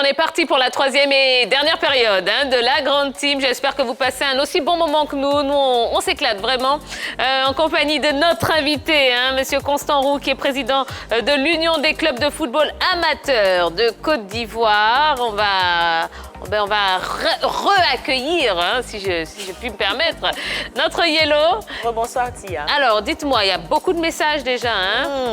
est parti pour la troisième et dernière période de la grande team. J'espère que vous passez un aussi bon moment que nous. Nous, on s'éclate vraiment en compagnie de notre invité, Monsieur Constant Roux, qui est président de l'Union des clubs de football amateurs de Côte d'Ivoire. On va re-accueillir, si je puis me permettre, notre Yellow. Bonsoir Tia. Alors, dites-moi, il y a beaucoup de messages déjà.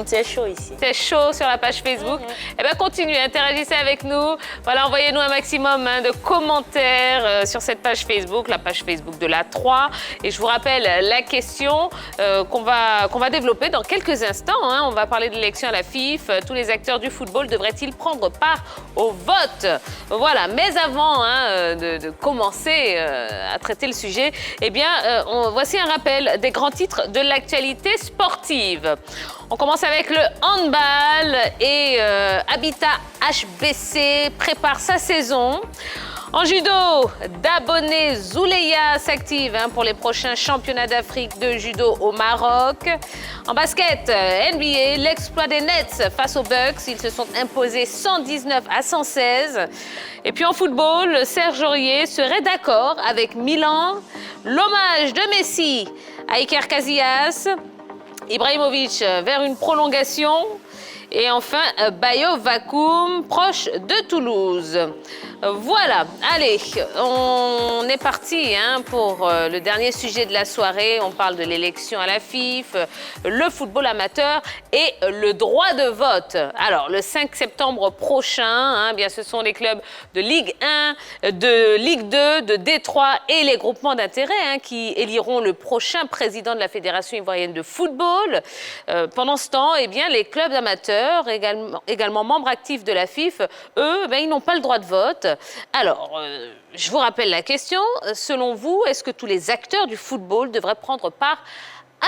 C'est chaud ici. C'est chaud sur la page Facebook. Eh bien, continuez, interagissez avec nous. Voilà, envoyez-nous un maximum de commentaires sur cette page Facebook, la page Facebook de la 3. Et je vous rappelle la question qu'on va développer dans quelques instants. On va parler de l'élection à la FIF. Tous les acteurs du football devraient-ils prendre part au vote? Voilà, mais avant de commencer à traiter le sujet, eh bien, voici un rappel des grands titres de l'actualité sportive. On commence avec le handball et Habitat HBC prépare sa saison. En judo, Daboné Zouleya s'active pour les prochains championnats d'Afrique de judo au Maroc. En basket, NBA, l'exploit des Nets face aux Bucks. Ils se sont imposés 119-116. Et puis en football, Serge Aurier serait d'accord avec Milan. L'hommage de Messi à Iker Casillas. Ibrahimovic vers une prolongation. Et enfin, Bayo Vakoum, proche de Toulouse. Voilà, allez, on est parti pour le dernier sujet de la soirée. On parle de l'élection à la FIF, le football amateur et le droit de vote. Alors, le 5 septembre prochain, bien, ce sont les clubs de Ligue 1, de Ligue 2, de D3 et les groupements d'intérêt qui éliront le prochain président de la Fédération ivoirienne de football. Pendant ce temps, eh bien, les clubs amateurs, également membres actifs de la FIF, eux, ils n'ont pas le droit de vote. Alors, je vous rappelle la question. Selon vous, est-ce que tous les acteurs du football devraient prendre part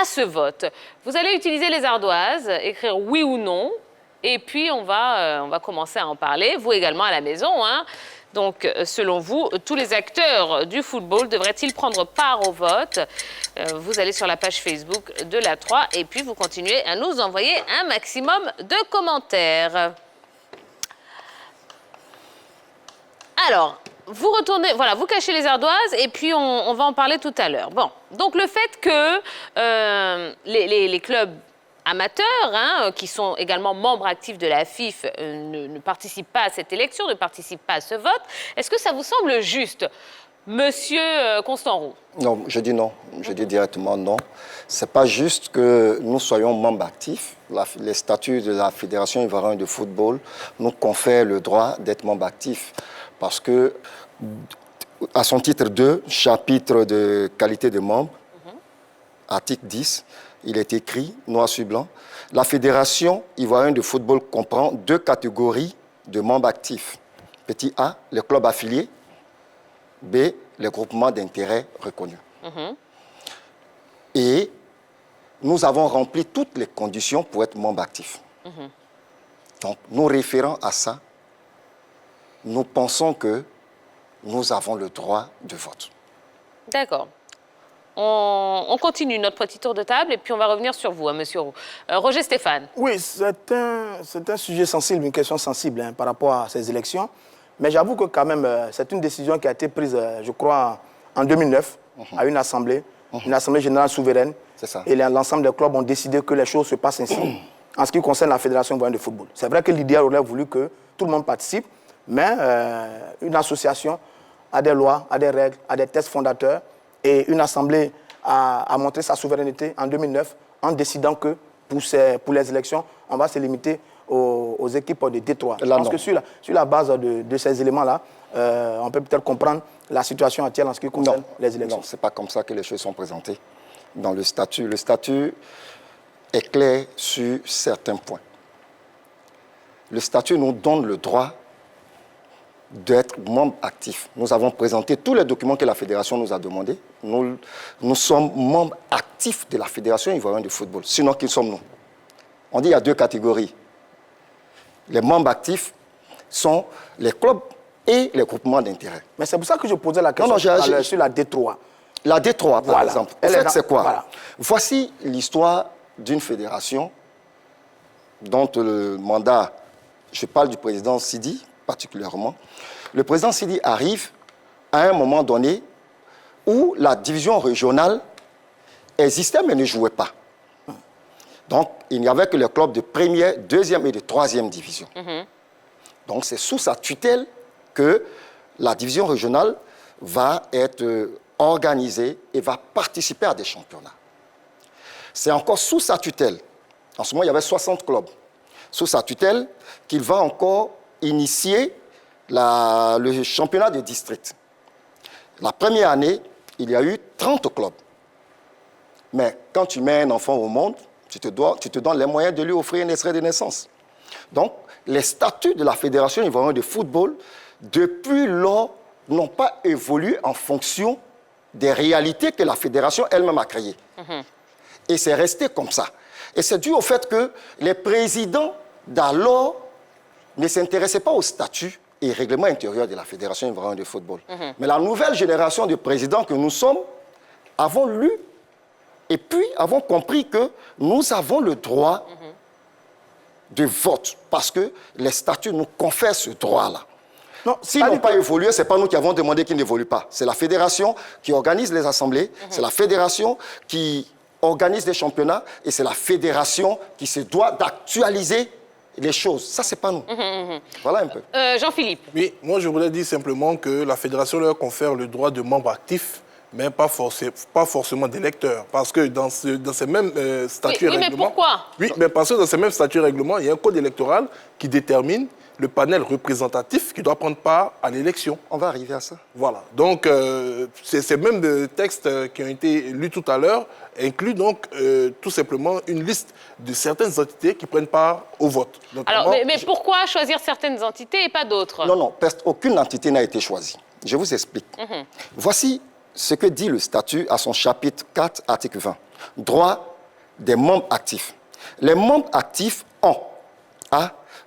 à ce vote? Vous allez utiliser les ardoises, écrire oui ou non, et puis on va commencer à en parler, vous également à la maison. Donc, selon vous, tous les acteurs du football devraient-ils prendre part au vote? Vous allez sur la page Facebook de la 3 et puis vous continuez à nous envoyer un maximum de commentaires. Alors, vous retournez, voilà, vous cachez les ardoises et puis on va en parler tout à l'heure. Bon, donc le fait que les clubs amateurs, qui sont également membres actifs de la FIF, ne participent pas à cette élection, ne participent pas à ce vote, est-ce que ça vous semble juste, Monsieur Constant Roux? Non, je dis non. Je dis directement non. Ce n'est pas juste que nous soyons membres actifs. Les statuts de la Fédération ivoirienne de football nous confèrent le droit d'être membres actifs. Parce que, à son titre 2, chapitre de qualité de membre, article 10, il est écrit, noir sur blanc, la Fédération ivoirienne de football comprend 2 catégories de membres actifs. Petit A, les clubs affiliés. B, les groupements d'intérêt reconnus. Et nous avons rempli toutes les conditions pour être membres actifs. Donc, nous référant à ça, nous pensons que nous avons le droit de vote. D'accord. On continue notre petit tour de table et puis on va revenir sur vous, Monsieur Roux. Roger Stéphane. Oui, c'est un sujet sensible, une question sensible par rapport à ces élections. Mais j'avoue que quand même, c'est une décision qui a été prise, je crois, en 2009, à une assemblée générale souveraine. C'est ça. Et l'ensemble des clubs ont décidé que les choses se passent ainsi en ce qui concerne la Fédération ivoirienne de football. C'est vrai que l'idéal aurait voulu que tout le monde participe, mais une association a des lois, a des règles, a des textes fondateurs, et une assemblée a montré sa souveraineté en 2009 en décidant que pour les élections, on va se limiter aux équipes de D3. Je pense que sur la base de ces éléments-là, on peut peut-être comprendre la situation actuelle en ce qui concerne les élections. Non, ce n'est pas comme ça que les choses sont présentées dans le statut. Le statut est clair sur certains points. Le statut nous donne le droit d'être membre actif. Nous avons présenté tous les documents que la Fédération nous a demandés. Nous sommes membres actifs de la Fédération ivoirienne de football. Sinon, qui sommes-nous? On dit qu'il y a 2 catégories. Les membres actifs sont les clubs et les groupements d'intérêt. Mais c'est pour ça que je posais la question sur la D3. La D3, par exemple. En fait, c'est quoi? Voilà. Voici l'histoire d'une fédération dont le mandat, je parle du président Sidi, particulièrement, le président Sidi arrive à un moment donné où la division régionale existait mais ne jouait pas. Donc, il n'y avait que les clubs de première, deuxième et de troisième division. Donc, c'est sous sa tutelle que la division régionale va être organisée et va participer à des championnats. C'est encore sous sa tutelle. En ce moment, il y avait 60 clubs. Sous sa tutelle, qu'il va encore initier le championnat de district. La première année, il y a eu 30 clubs. Mais quand tu mets un enfant au monde, tu te donnes les moyens de lui offrir un extrait de naissance. Donc, les statuts de la Fédération ivoirienne de football, depuis lors, n'ont pas évolué en fonction des réalités que la Fédération elle-même a créées. Et c'est resté comme ça. Et c'est dû au fait que les présidents d'alors ne s'intéressaient pas aux statuts et règlements intérieurs de la Fédération ivoirienne de football. Mais la nouvelle génération de présidents que nous sommes avons lu et puis avons compris que nous avons le droit de vote parce que les statuts nous confèrent ce droit-là. S'ils n'ont pas évolué, ce n'est pas nous qui avons demandé qu'ils n'évoluent pas. C'est la fédération qui organise les assemblées, c'est la fédération qui organise les championnats et c'est la fédération qui se doit d'actualiser les choses. Ça, c'est pas nous. Voilà un peu. Jean-Philippe. Oui, moi, je voulais dire simplement que la fédération leur confère le droit de membre actif, mais pas forcément d'électeur. Parce que dans ces mêmes statuts et règlements... mais pourquoi? Oui, mais parce que dans ces mêmes statuts et règlements, il y a un code électoral qui détermine le panel représentatif qui doit prendre part à l'élection. On va arriver à ça. Voilà. Donc, ces mêmes textes qui ont été lus tout à l'heure incluent donc tout simplement une liste de certaines entités qui prennent part au vote. Alors, mais pourquoi choisir certaines entités et pas d'autres? Non, aucune entité n'a été choisie. Je vous explique. Voici ce que dit le statut à son chapitre 4, article 20. Droit des membres actifs. Les membres actifs ont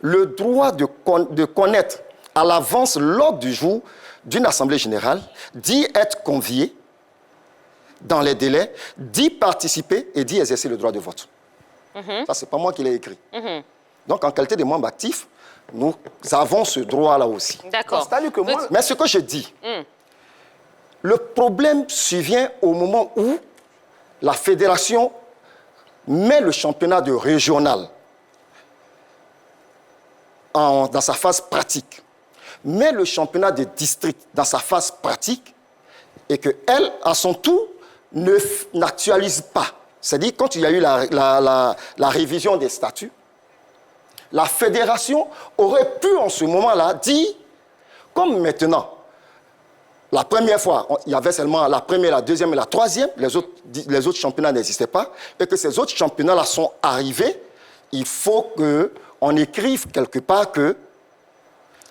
le droit de connaître à l'avance l'ordre du jour d'une assemblée générale, d'y être convié dans les délais, d'y participer et d'y exercer le droit de vote. Ça, ce n'est pas moi qui l'ai écrit. Donc, en qualité de membre actif, nous avons ce droit-là aussi. D'accord. Mais ce que je dis, le problème survient au moment où la fédération met le championnat de régional dans sa phase pratique, met le championnat de district dans sa phase pratique et qu'elle, à son tour, n'actualise pas. C'est-à-dire, quand il y a eu la révision des statuts, la fédération aurait pu, en ce moment-là, dire, comme maintenant, la première fois, il y avait seulement la première, la deuxième et la troisième, les autres championnats n'existaient pas, et que ces autres championnats-là sont arrivés, il faut qu'on écrive quelque part que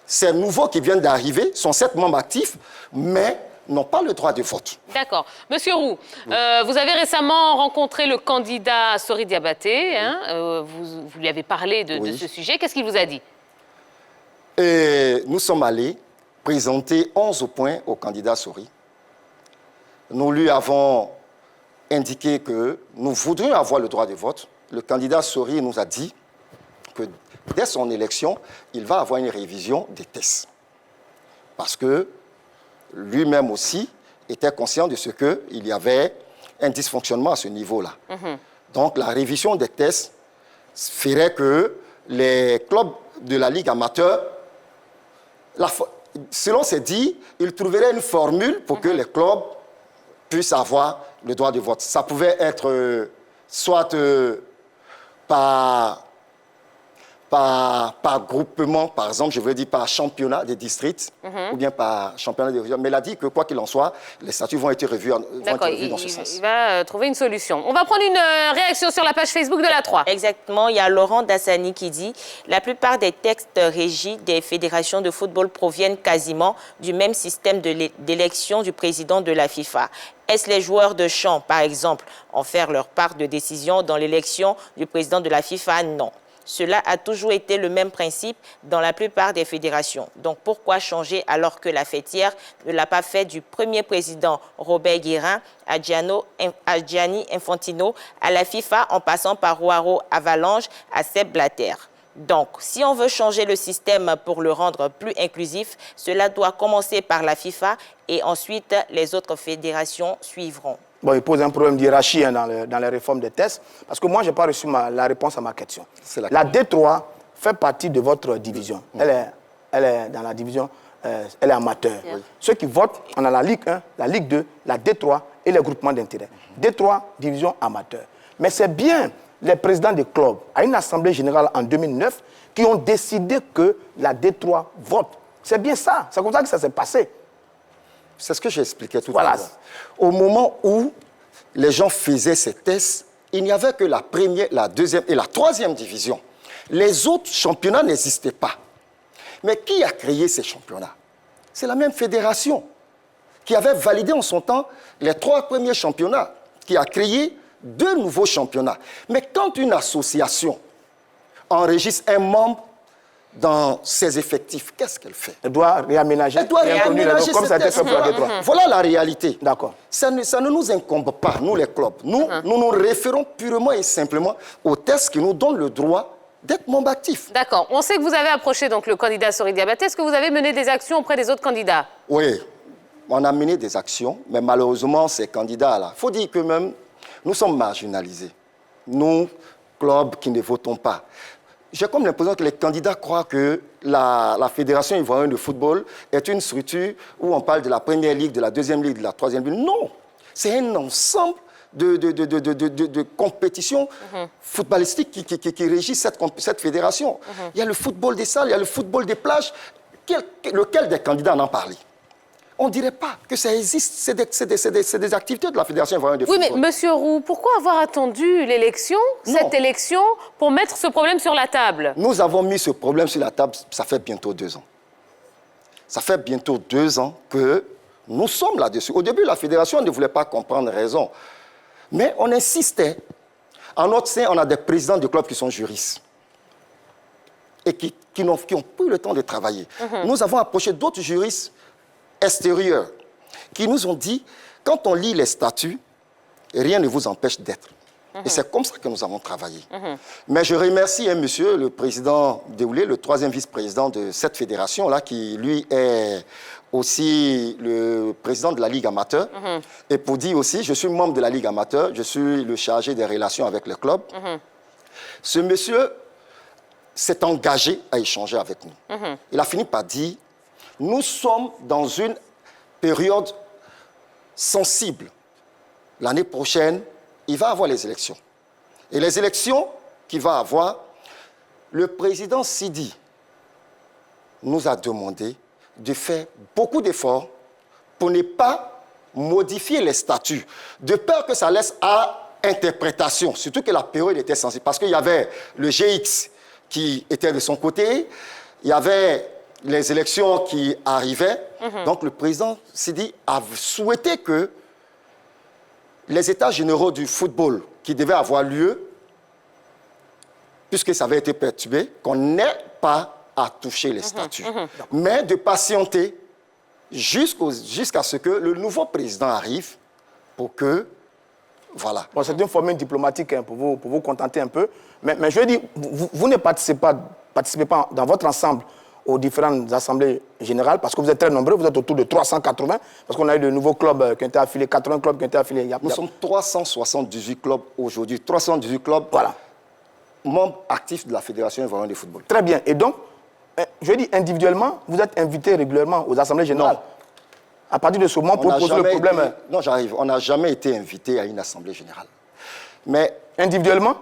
ces nouveaux qui viennent d'arriver sont 7 membres actifs, mais n'ont pas le droit de vote. D'accord. Monsieur Roux, vous avez récemment rencontré le candidat Sori Diabaté. Vous lui avez parlé de ce sujet. Qu'est-ce qu'il vous a dit? Et nous sommes allés présenter 11 points au candidat Sori. Nous lui avons indiqué que nous voudrions avoir le droit de vote. Le candidat Sori nous a dit que dès son élection, il va avoir une révision des tests. Parce que lui-même aussi était conscient de ce qu'il y avait un dysfonctionnement à ce niveau-là. Donc la révision des tests ferait que les clubs de la Ligue amateur, selon ses dits, ils trouveraient une formule pour que les clubs puissent avoir le droit de vote. Ça pouvait être soit par groupement, par exemple, je veux dire par championnat des districts, ou bien par championnat des régions. Mais il a dit que quoi qu'il en soit, les statuts vont être revus dans ce sens. Il va trouver une solution. On va prendre une réaction sur la page Facebook de la 3. Exactement. Il y a Laurent Dassani qui dit « La plupart des textes régis des fédérations de football proviennent quasiment du même système d'élection du président de la FIFA. Est-ce les joueurs de champ, par exemple, ont fait leur part de décision dans l'élection du président de la FIFA? Non. Cela a toujours été le même principe dans la plupart des fédérations. Donc pourquoi changer alors que la fêtière ne l'a pas fait du premier président Robert Guérin à Gianni Infantino, à la FIFA en passant par Roaro Avalanche à Sepp Blatter? Donc, si on veut changer le système pour le rendre plus inclusif, cela doit commencer par la FIFA et ensuite les autres fédérations suivront. Bon, il pose un problème d'hiérarchie dans les réformes des tests, parce que moi, je n'ai pas reçu la réponse à ma question. La D3 fait partie de votre division. Elle est dans la division, elle est amateur. Oui. Ceux qui votent, on a la Ligue 1, la Ligue 2, la D3 et les groupements d'intérêt. D3, division amateur. Mais c'est bien les présidents des clubs, à une assemblée générale en 2009, qui ont décidé que la D3 vote. C'est bien ça. C'est comme ça que ça s'est passé. C'est ce que j'expliquais tout à l'heure. Au moment où les gens faisaient ces tests, il n'y avait que la première, la deuxième et la troisième division. Les autres championnats n'existaient pas. Mais qui a créé ces championnats? C'est la même fédération qui avait validé en son temps les 3 premiers championnats, qui a créé 2 nouveaux championnats. Mais quand une association enregistre un membre dans ses effectifs, qu'est-ce qu'elle fait? Elle doit réaménager. Elle doit réaménager comme ça a été fait pour la D3. Voilà la réalité. D'accord. Ça ne nous incombe pas, nous les clubs. Nous nous référons purement et simplement aux tests qui nous donnent le droit d'être membre actif. D'accord. On sait que vous avez approché donc, le candidat Sori Diabaté. Est-ce que vous avez mené des actions auprès des autres candidats? Oui, on a mené des actions, mais malheureusement, ces candidats-là, il faut dire que même nous sommes marginalisés. Nous, clubs qui ne votons pas. J'ai comme l'impression que les candidats croient que la Fédération ivoirienne de football est une structure où on parle de la première ligue, de la deuxième ligue, de la troisième ligue. Non, c'est un ensemble de compétitions footballistiques qui régissent cette fédération. Il y a le football des salles, il y a le football des plages. Lequel des candidats en a parlé? On ne dirait pas que ça existe. C'est des activités de la Fédération ivoirienne de football. Oui, mais Monsieur Roux, pourquoi avoir attendu l'élection, cette élection, pour mettre ce problème sur la table? Nous avons mis ce problème sur la table, ça fait bientôt 2 ans. Ça fait bientôt 2 ans que nous sommes là-dessus. Au début, la Fédération ne voulait pas comprendre raison. Mais on insistait. En notre sein, on a des présidents de clubs qui sont juristes et qui ont pris le temps de travailler. Nous avons approché d'autres juristes extérieurs qui nous ont dit, quand on lit les statuts, rien ne vous empêche d'être. Et c'est comme ça que nous avons travaillé. Mais je remercie monsieur le président Déoulé, le 3e vice-président de cette fédération-là, qui lui est aussi le président de la Ligue amateur. Et pour dire aussi, je suis membre de la Ligue amateur, je suis le chargé des relations avec les clubs. Ce monsieur s'est engagé à échanger avec nous. Il a fini par dire, nous sommes dans une période sensible. L'année prochaine, il va y avoir les élections. Et les élections qu'il va avoir, le président Sidi nous a demandé de faire beaucoup d'efforts pour ne pas modifier les statuts, de peur que ça laisse à interprétation, surtout que la période était sensible. Parce qu'il y avait le GX qui était de son côté, il y avait les élections qui arrivaient. Donc le président Sidi a souhaité que les états généraux du football qui devaient avoir lieu, puisque ça avait été perturbé, qu'on n'ait pas à toucher les statuts, mais de patienter jusqu'à ce que le nouveau président arrive pour que, voilà. Bon, c'est une formule diplomatique pour vous contenter un peu, mais je veux dire, vous ne participez pas dans votre ensemble aux différentes assemblées générales, parce que vous êtes très nombreux, vous êtes autour de 380, parce qu'on a eu de nouveaux clubs qui ont été affiliés, 80 clubs qui ont été affiliés. Nous sommes 378 clubs aujourd'hui, 318 clubs membres actifs de la Fédération ivoirienne de football. Très bien. Et donc, je dis individuellement, vous êtes invité régulièrement aux assemblées générales. Non. À partir de ce moment, pour poser le problème... Non, j'arrive. On n'a jamais été invité à une assemblée générale. Mais... Individuellement?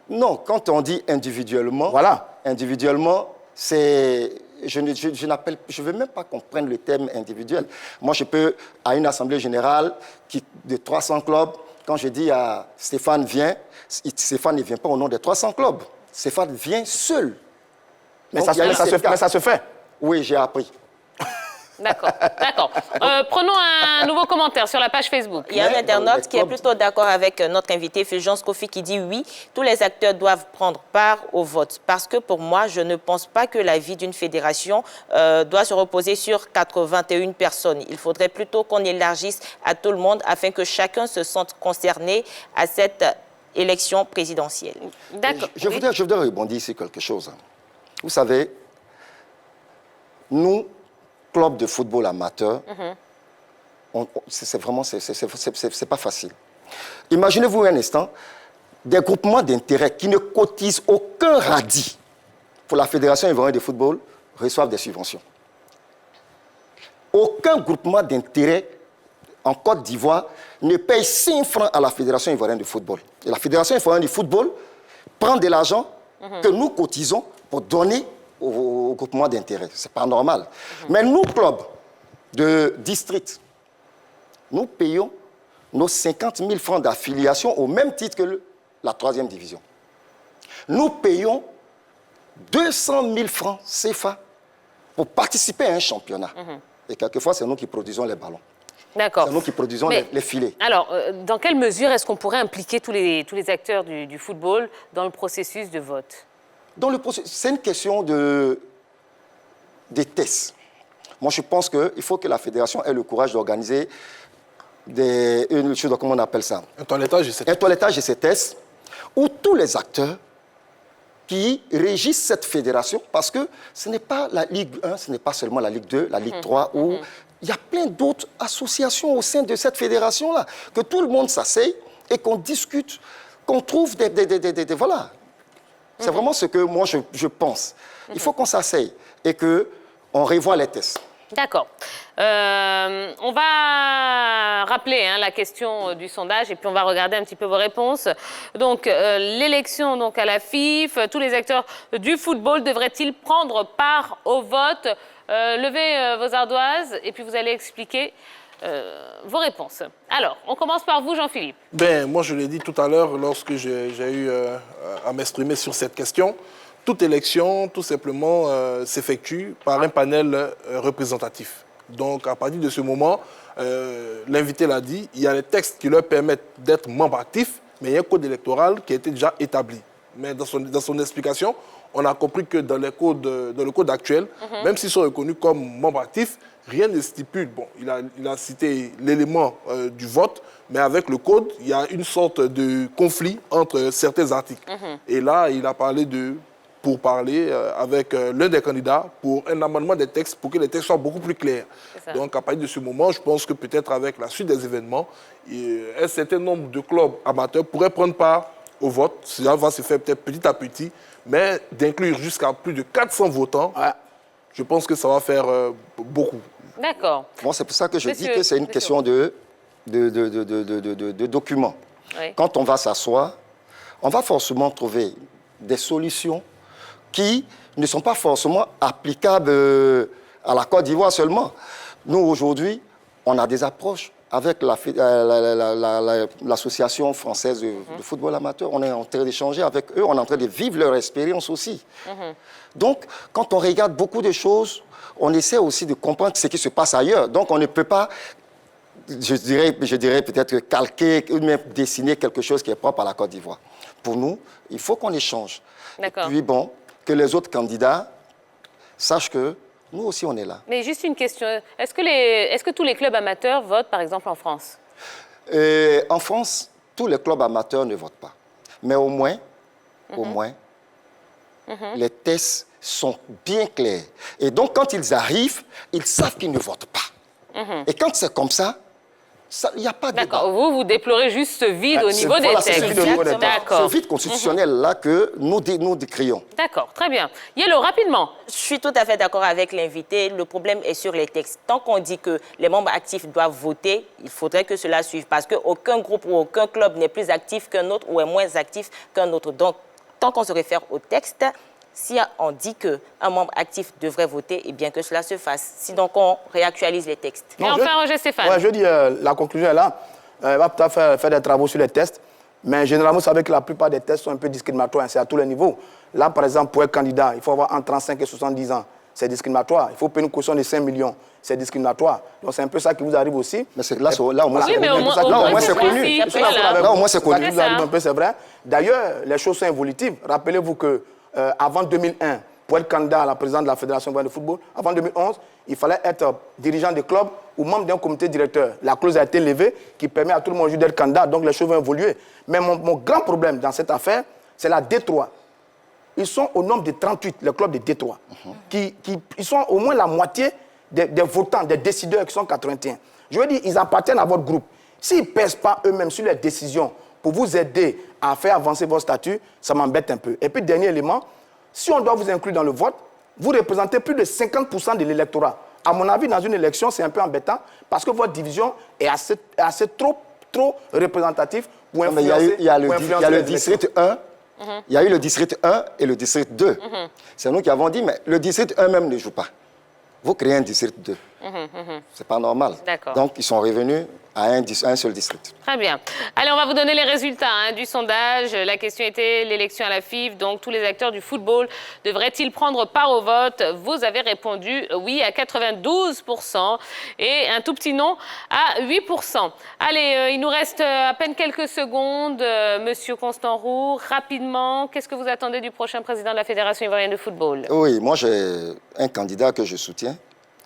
Non, quand on dit individuellement... Voilà. Individuellement, c'est... Je ne veux même pas qu'on prenne le terme individuel. Moi, je peux, à une assemblée générale de 300 clubs, quand je dis à Stéphane, viens, Stéphane ne vient pas au nom des 300 clubs. Stéphane vient seul. Mais ça se fait. Oui, j'ai appris. D'accord, d'accord. Prenons un nouveau commentaire sur la page Facebook. Il y a un internaute qui est plutôt d'accord avec notre invité, Fulgence Kofi, qui dit oui, tous les acteurs doivent prendre part au vote. Parce que pour moi, je ne pense pas que la vie d'une fédération doit se reposer sur 81 personnes. Il faudrait plutôt qu'on élargisse à tout le monde afin que chacun se sente concerné à cette élection présidentielle. D'accord. Je voudrais rebondir sur quelque chose. Vous savez, nous, club de football amateur, c'est vraiment, c'est pas facile. Imaginez-vous un instant, des groupements d'intérêt qui ne cotisent aucun radis pour la Fédération ivoirienne de football reçoivent des subventions. Aucun groupement d'intérêt en Côte d'Ivoire ne paye 5 francs à la Fédération ivoirienne de football. Et la Fédération ivoirienne de football prend de l'argent que nous cotisons pour donner au groupement d'intérêt. Ce n'est pas normal. Mais nous, clubs de district, nous payons nos 50 000 francs d'affiliation au même titre que la 3e division. Nous payons 200 000 francs CFA pour participer à un championnat. Et quelquefois, c'est nous qui produisons les ballons. D'accord. C'est nous qui produisons les filets. Alors, dans quelle mesure est-ce qu'on pourrait impliquer tous les acteurs du football dans le processus de vote? C'est une question des tests. Moi, je pense qu'il faut que la fédération ait le courage d'organiser une chose, comment on appelle ça? Un toilettage de ces tests, où tous les acteurs qui régissent cette fédération, parce que ce n'est pas la Ligue 1, ce n'est pas seulement la Ligue 2, la Ligue 3, où il y a plein d'autres associations au sein de cette fédération-là, que tout le monde s'asseye et qu'on discute, qu'on trouve voilà. C'est vraiment ce que moi je pense. Il faut qu'on s'asseye et qu'on revoie les tests. D'accord. On va rappeler la question du sondage et puis on va regarder un petit peu vos réponses. Donc, l'élection donc, à la FIF, tous les acteurs du football devraient-ils prendre part au vote? Levez vos ardoises et puis vous allez expliquer vos réponses. Alors, on commence par vous, Jean-Philippe. Moi, je l'ai dit tout à l'heure lorsque j'ai eu à m'exprimer sur cette question. Toute élection, tout simplement, s'effectue par un panel représentatif. Donc, à partir de ce moment, l'invité l'a dit, il y a les textes qui leur permettent d'être membres actifs, mais il y a un code électoral qui a été déjà établi. Mais dans son explication, on a compris que dans le code actuel, même s'ils sont reconnus comme membres actifs, rien ne stipule. Bon, il a cité l'élément du vote, mais avec le code, il y a une sorte de conflit entre certains articles. Et là, il a parlé pour parler avec l'un des candidats pour un amendement des textes, pour que les textes soient beaucoup plus clairs. Donc, à partir de ce moment, je pense que peut-être avec la suite des événements, un certain nombre de clubs amateurs pourraient prendre part au vote. Cela va se faire peut-être petit à petit, mais d'inclure jusqu'à plus de 400 votants, je pense que ça va faire beaucoup. D'accord. Bon, c'est pour ça que je dis que c'est une question de documents. Oui. Quand on va s'asseoir, on va forcément trouver des solutions qui ne sont pas forcément applicables à la Côte d'Ivoire seulement. Nous, aujourd'hui, on a des approches avec l'association française de football amateur. On est en train d'échanger avec eux, on est en train de vivre leur expérience aussi. Donc, quand on regarde beaucoup de choses, on essaie aussi de comprendre ce qui se passe ailleurs. Donc, on ne peut pas, je dirais peut-être calquer ou même dessiner quelque chose qui est propre à la Côte d'Ivoire. Pour nous, il faut qu'on échange. Et puis, bon, que les autres candidats sachent que nous aussi, on est là. Mais juste une question. Est-ce que tous les clubs amateurs votent, par exemple, en France? En France, tous les clubs amateurs ne votent pas. Mais au moins, les tests sont bien clairs. Et donc, quand ils arrivent, ils savent qu'ils ne votent pas. Et quand c'est comme ça, il n'y a pas de débat. D'accord. Vous déplorez juste ce vide au niveau des textes. Ce vide constitutionnel-là que nous décrions. D'accord, très bien. Yellow, rapidement. Je suis tout à fait d'accord avec l'invité. Le problème est sur les textes. Tant qu'on dit que les membres actifs doivent voter, il faudrait que cela suive. Parce qu'aucun groupe ou aucun club n'est plus actif qu'un autre ou est moins actif qu'un autre. Donc, tant qu'on se réfère au texte, si on dit qu'un membre actif devrait voter, eh bien que cela se fasse. Si donc on réactualise les textes. Et enfin, Roger Stéphane. Ouais, je dis, la conclusion est là. On va peut-être faire des travaux sur les tests. Mais généralement, vous savez que la plupart des tests sont un peu discriminatoires. C'est à tous les niveaux. Là, par exemple, pour être candidat, il faut avoir entre 35 et 70 ans. C'est discriminatoire. Il faut payer une caution de 5 millions. C'est discriminatoire. Donc, c'est un peu ça qui vous arrive aussi. Mais là, au moins, oui, mais au moins c'est connu. Là, au moins, c'est connu. Ça qui vous arrive un peu, c'est vrai. D'ailleurs, les choses sont évolutives. Rappelez-vous que avant 2001, pour être candidat à la présidence de la Fédération ivoirienne de football, avant 2011, il fallait être dirigeant de club ou membre d'un comité directeur. La clause a été levée qui permet à tout le monde d'être candidat, donc les choses vont évoluer. Mais mon grand problème dans cette affaire, c'est la D3. ils sont au nombre de 38, le club de Détroit, ils sont au moins la moitié des votants, des décideurs qui sont 81. Je veux dire, ils appartiennent à votre groupe. S'ils ne pèsent pas eux-mêmes sur les décisions pour vous aider à faire avancer votre statut, ça m'embête un peu. Et puis, dernier élément, si on doit vous inclure dans le vote, vous représentez plus de 50% de l'électorat. À mon avis, dans une élection, c'est un peu embêtant parce que votre division est assez trop représentative pour influencer. Il y a le district 1, il y a eu le district 1 et le district 2. C'est nous qui avons dit, mais le district 1 même ne joue pas. Vous créez un district 2. C'est pas normal. Donc, ils sont revenus à un seul district. Très bien. Allez, on va vous donner les résultats du sondage. La question était l'élection à la FIF. Donc, tous les acteurs du football devraient-ils prendre part au vote? Vous avez répondu oui à 92% et un tout petit non à 8%. Allez, il nous reste à peine quelques secondes. Monsieur Constant Roux, rapidement, qu'est-ce que vous attendez du prochain président de la Fédération ivoirienne de football? Oui, moi, j'ai un candidat que je soutiens.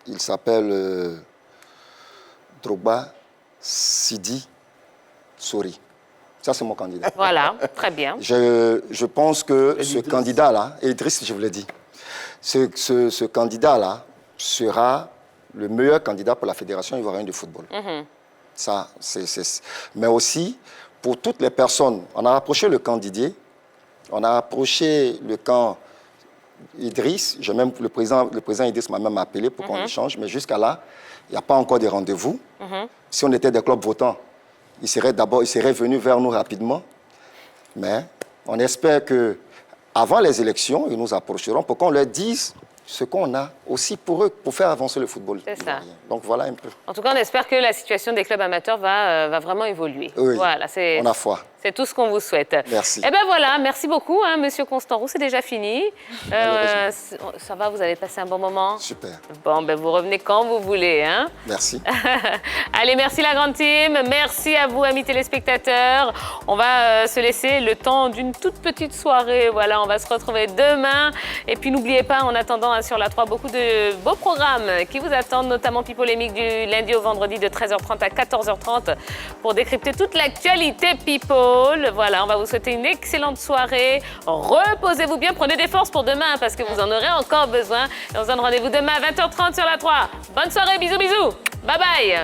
Il s'appelle Drogba Sidi Sori. Ça, c'est mon candidat. Voilà, très bien. Je pense que ce candidat-là, Idriss, je vous l'ai dit, ce candidat-là sera le meilleur candidat pour la Fédération ivoirienne de football. Ça, mais aussi, pour toutes les personnes, on a approché le camp Didier, on a approché le camp Idriss, le président Idriss m'a même appelé pour qu'on échange, mais jusqu'à là, il n'y a pas encore de rendez-vous. Si on était des clubs votants, ils seraient venus vers nous rapidement. Mais on espère qu'avant les élections, ils nous approcheront pour qu'on leur dise ce qu'on a aussi pour eux, pour faire avancer le football. C'est ça. Donc voilà un peu. En tout cas, on espère que la situation des clubs amateurs va vraiment évoluer. Oui, voilà, on a foi. C'est tout ce qu'on vous souhaite. Merci. Eh bien voilà, merci beaucoup, Monsieur Constant Roux, c'est déjà fini. Ça va, vous avez passé un bon moment? Super. Bon, ben vous revenez quand vous voulez. Merci. Allez, merci la grande team. Merci à vous, amis téléspectateurs. On va se laisser le temps d'une toute petite soirée. Voilà, on va se retrouver demain. Et puis n'oubliez pas, en attendant sur la 3, beaucoup de beaux programmes qui vous attendent, notamment Pipolémique du lundi au vendredi de 13h30 à 14h30 pour décrypter toute l'actualité People. Voilà, on va vous souhaiter une excellente soirée. Reposez-vous bien, prenez des forces pour demain parce que vous en aurez encore besoin. Et on se donne rendez-vous demain à 20h30 sur la 3. Bonne soirée, bisous, bisous. Bye bye.